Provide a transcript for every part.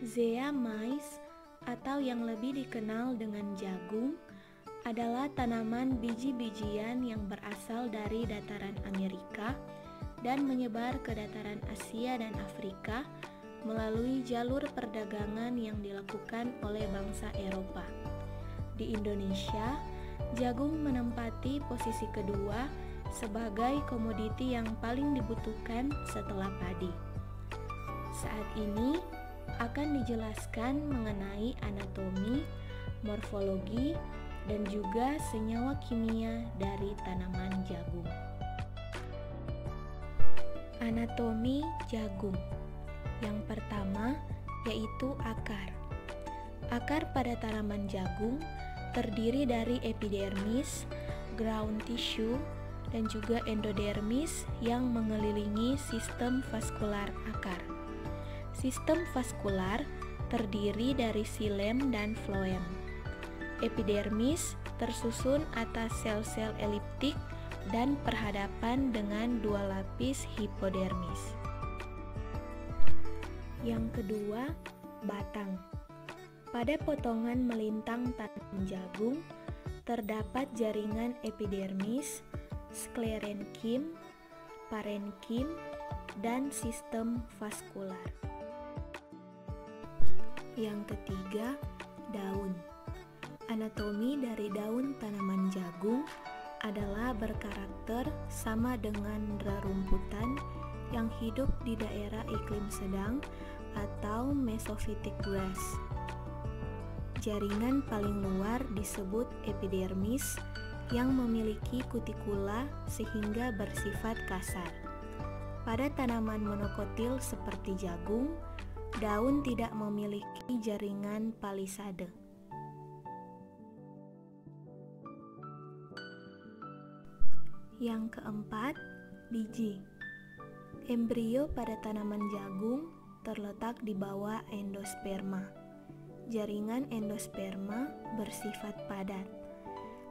Zea mais atau yang lebih dikenal dengan jagung adalah tanaman biji-bijian yang berasal dari dataran Amerika dan menyebar ke dataran Asia dan Afrika melalui jalur perdagangan yang dilakukan oleh bangsa Eropa. Di Indonesia, jagung menempati posisi kedua sebagai komoditi yang paling dibutuhkan setelah padi. Saat ini akan dijelaskan mengenai anatomi, morfologi, dan juga senyawa kimia dari tanaman jagung. Anatomi jagung. Yang pertama yaitu akar. Akar pada tanaman jagung terdiri dari epidermis, ground tissue, dan juga endodermis yang mengelilingi sistem vaskular akar. Sistem vaskular terdiri dari xilem dan floem. Epidermis tersusun atas sel-sel eliptik dan berhadapan dengan dua lapis hipodermis. Yang kedua, batang. Pada potongan melintang tanaman jagung terdapat jaringan epidermis, sklerenkim, parenkim, dan sistem vaskular. Yang ketiga, daun. Anatomi dari daun tanaman jagung adalah berkarakter sama dengan rerumputan yang hidup di daerah iklim sedang atau mesophytic grass. Jaringan paling luar disebut epidermis yang memiliki kutikula sehingga bersifat kasar. Pada tanaman monokotil seperti jagung, daun tidak memiliki jaringan palisade. Yang keempat, biji. Embrio pada tanaman jagung terletak di bawah endosperma. Jaringan endosperma bersifat padat.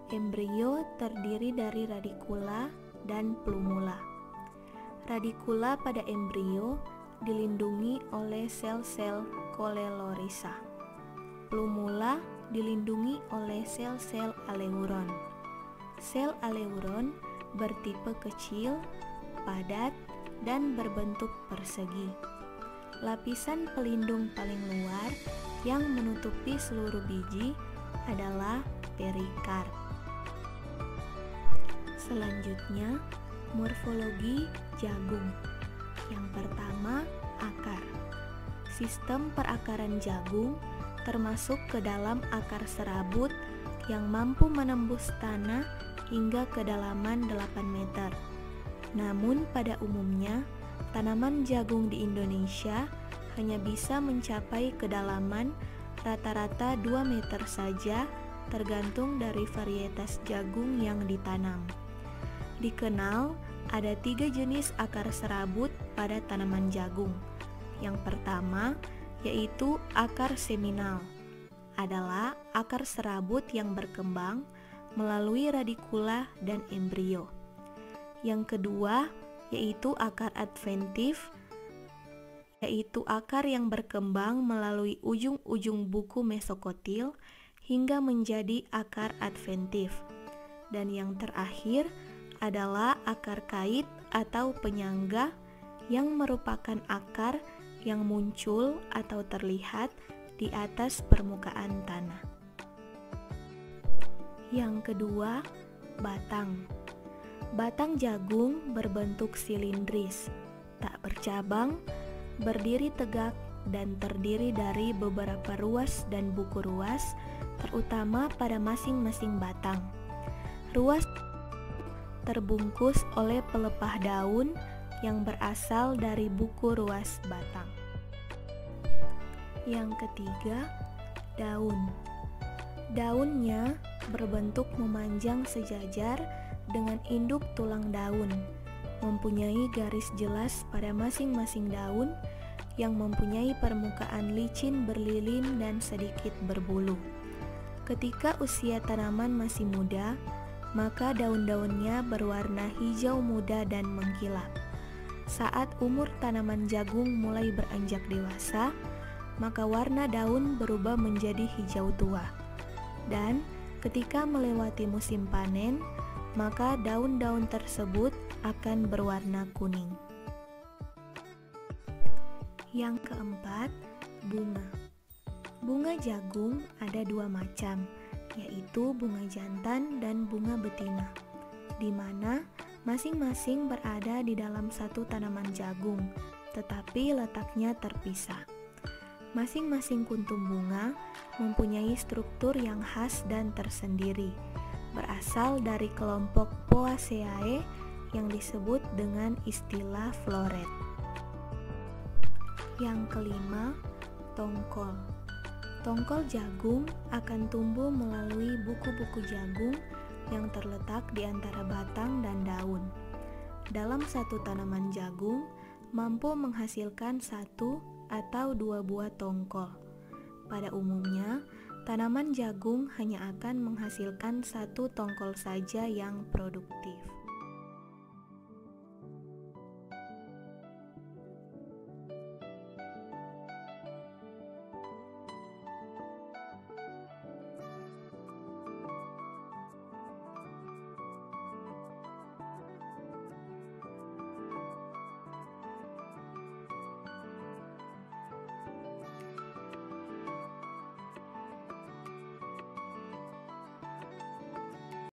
Embrio terdiri dari radikula dan plumula. Radikula pada embrio dilindungi oleh sel-sel coelurisa. Plumula dilindungi oleh sel-sel aleuron. Sel aleuron bertipe kecil, padat, dan berbentuk persegi. Lapisan pelindung paling luar yang menutupi seluruh biji adalah perikarp. Selanjutnya, morfologi jagung. Yang pertama, akar. Sistem perakaran jagung termasuk ke dalam akar serabut yang mampu menembus tanah hingga kedalaman 8 meter. Namun pada umumnya, tanaman jagung di Indonesia hanya bisa mencapai kedalaman rata-rata 2 meter saja, tergantung dari varietas jagung yang ditanam. Dikenal ada 3 jenis akar serabut pada tanaman jagung. Yang pertama yaitu akar seminal, adalah akar serabut yang berkembang melalui radikula dan embrio. Yang kedua yaitu akar adventif, yaitu akar yang berkembang melalui ujung-ujung buku mesokotil hingga menjadi akar adventif. Dan yang terakhir adalah akar kait atau penyangga yang merupakan akar yang muncul atau terlihat di atas permukaan tanah. Yang kedua, batang. Batang jagung berbentuk silindris, tak bercabang, berdiri tegak, dan terdiri dari beberapa ruas dan buku ruas, terutama pada masing-masing batang. Ruas terbungkus oleh pelepah daun yang berasal dari buku ruas batang. Yang ketiga, daun. Daunnya berbentuk memanjang sejajar dengan induk tulang daun, mempunyai garis jelas pada masing-masing daun yang mempunyai permukaan licin berlilin dan sedikit berbulu. Ketika usia tanaman masih muda, maka daun-daunnya berwarna hijau muda dan mengkilap. Saat umur tanaman jagung mulai beranjak dewasa, maka warna daun berubah menjadi hijau tua. Dan ketika melewati musim panen, maka daun-daun tersebut akan berwarna kuning. Yang keempat, bunga. Bunga jagung ada dua macam, yaitu bunga jantan dan bunga betina, di mana masing-masing berada di dalam satu tanaman jagung, tetapi letaknya terpisah. Masing-masing kuntum bunga mempunyai struktur yang khas dan tersendiri, berasal dari kelompok Poaceae yang disebut dengan istilah floret. Yang kelima, tongkol. Tongkol jagung akan tumbuh melalui buku-buku jagung yang terletak di antara batang dan daun. Dalam satu tanaman jagung, mampu menghasilkan satu atau dua buah tongkol. Pada umumnya, tanaman jagung hanya akan menghasilkan satu tongkol saja yang produktif.